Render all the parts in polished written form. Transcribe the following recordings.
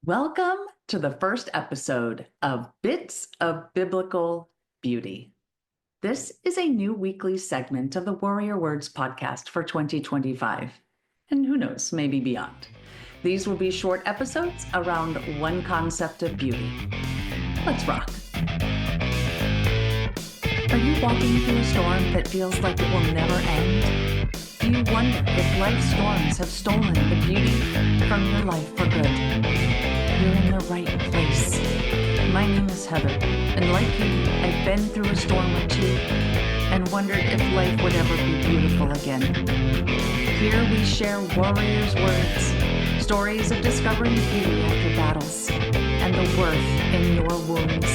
Welcome to the first episode of Bits of Biblical Beauty. This is a new weekly segment of the Warrior Words podcast for 2025, and who knows, maybe beyond. These will be short episodes around one concept of beauty. Let's rock. Are you walking through a storm that feels like it will never end? Do you wonder if life's storms have stolen the beauty from your life for good? You're in the right place. My name is Heather, and like you, I've been through a storm or two and wondered if life would ever be beautiful again. Here we share warriors' words, stories of discovering beauty after battles, and the worth in your wounds.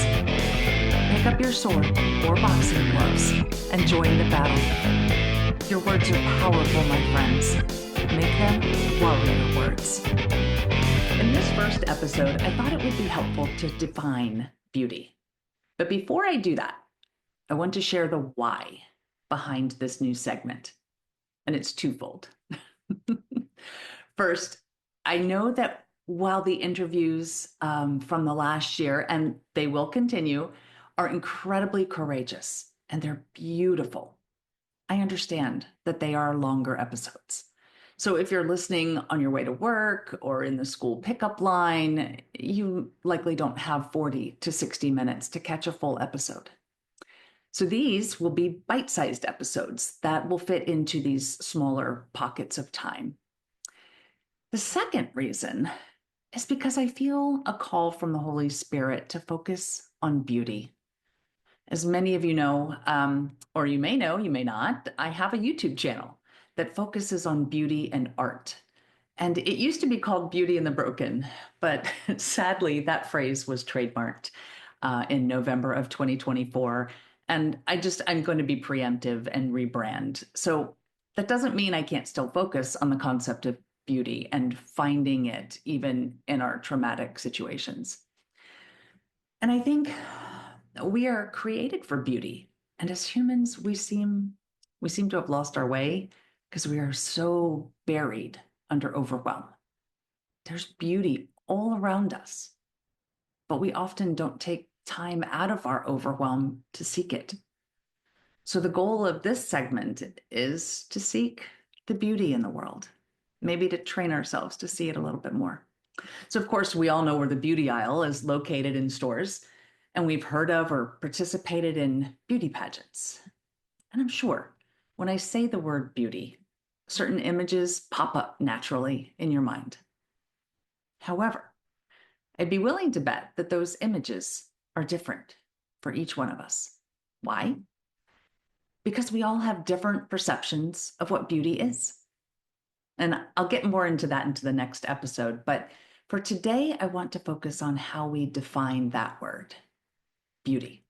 Pick up your sword or boxing gloves and join the battle. Your words are powerful, my friends. Make them warrior words. In this first episode, I thought it would be helpful to define beauty. But before I do that, I want to share the why behind this new segment. And it's twofold. First, I know that while the interviews from the last year, and they will continue, are incredibly courageous and they're beautiful, I understand that they are longer episodes. So if you're listening on your way to work or in the school pickup line, you likely don't have 40 to 60 minutes to catch a full episode. So these will be bite-sized episodes that will fit into these smaller pockets of time. The second reason is because I feel a call from the Holy Spirit to focus on beauty. As many of you know, or you may know, you may not, I have a YouTube channel that focuses on beauty and art. And it used to be called Beauty and the Broken, but sadly, that phrase was trademarked in November of 2024. And I'm going to be preemptive and rebrand. So that doesn't mean I can't still focus on the concept of beauty and finding it even in our traumatic situations. And I think we are created for beauty. And as humans, we seem to have lost our way because we are so buried under overwhelm. There's beauty all around us, but we often don't take time out of our overwhelm to seek it. So the goal of this segment is to seek the beauty in the world, maybe to train ourselves to see it a little bit more. So of course, we all know where the beauty aisle is located in stores, and we've heard of or participated in beauty pageants. And I'm sure when I say the word beauty, certain images pop up naturally in your mind. However, I'd be willing to bet that those images are different for each one of us. Why? Because we all have different perceptions of what beauty is. And I'll get more into that into the next episode, but for today, I want to focus on how we define that word, beauty.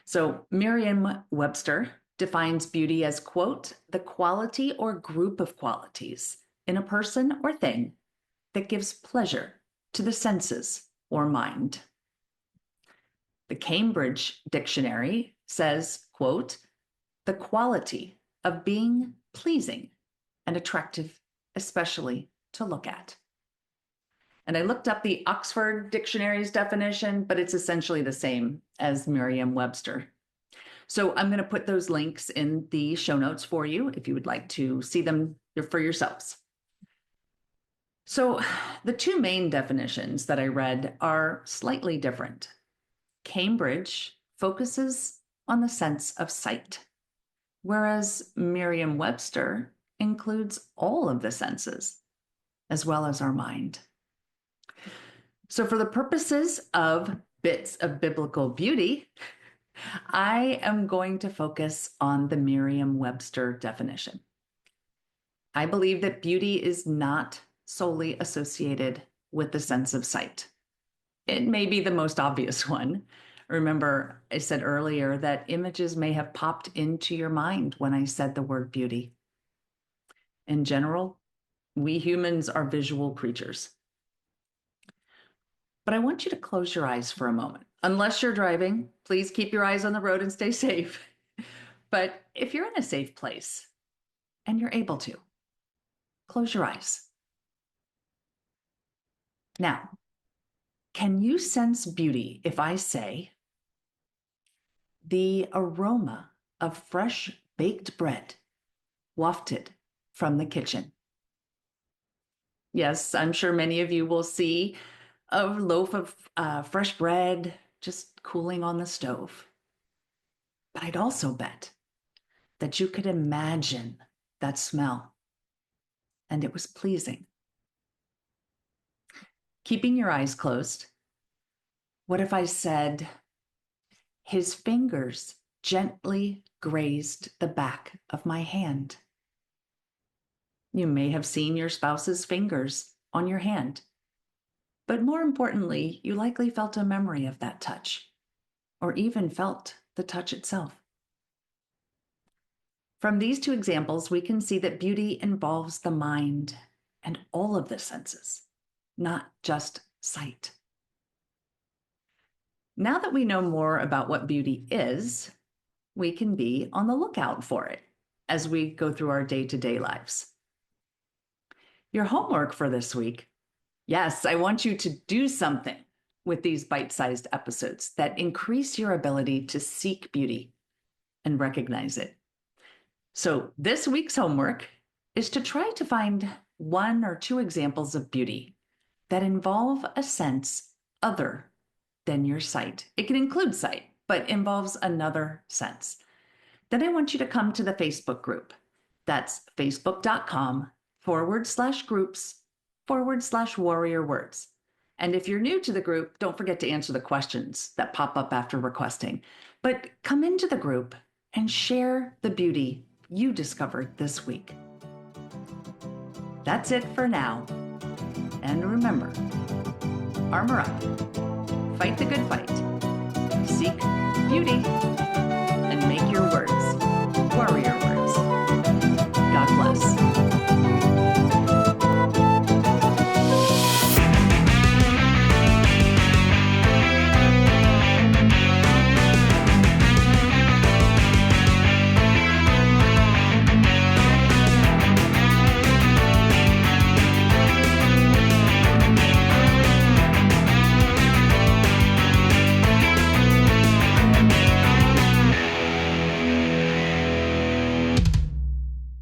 So Merriam-Webster defines beauty as, quote, the quality or group of qualities in a person or thing that gives pleasure to the senses or mind. The Cambridge Dictionary says, quote, the quality of being pleasing and attractive, especially to look at. And I looked up the Oxford Dictionary's definition, but it's essentially the same as Merriam-Webster. So I'm going to put those links in the show notes for you if you would like to see them for yourselves. So the two main definitions that I read are slightly different. Cambridge focuses on the sense of sight, whereas Merriam-Webster includes all of the senses, as well as our mind. So for the purposes of Bits of Biblical Beauty, I am going to focus on the Merriam-Webster definition. I believe that beauty is not solely associated with the sense of sight. It may be the most obvious one. Remember, I said earlier that images may have popped into your mind when I said the word beauty. In general, we humans are visual creatures. But I want you to close your eyes for a moment. Unless you're driving, please keep your eyes on the road and stay safe. But if you're in a safe place and you're able to, close your eyes. Now, can you sense beauty if I say the aroma of fresh baked bread wafted from the kitchen? Yes, I'm sure many of you will see a loaf of fresh bread just cooling on the stove. But I'd also bet that you could imagine that smell, and it was pleasing. Keeping your eyes closed, what if I said, his fingers gently grazed the back of my hand? You may have seen your spouse's fingers on your hand, but more importantly, you likely felt a memory of that touch, or even felt the touch itself. From these two examples, we can see that beauty involves the mind and all of the senses, not just sight. Now that we know more about what beauty is, we can be on the lookout for it as we go through our day-to-day lives. Your homework for this week, yes, I want you to do something with these bite-sized episodes that increase your ability to seek beauty and recognize it. So this week's homework is to try to find one or two examples of beauty that involve a sense other than your sight. It can include sight, but involves another sense. Then I want you to come to the Facebook group. That's facebook.com/groups/warrior words. And if you're new to the group, don't forget to answer the questions that pop up after requesting. But come into the group and share the beauty you discovered this week. That's it for now. And remember, armor up, fight the good fight, seek beauty.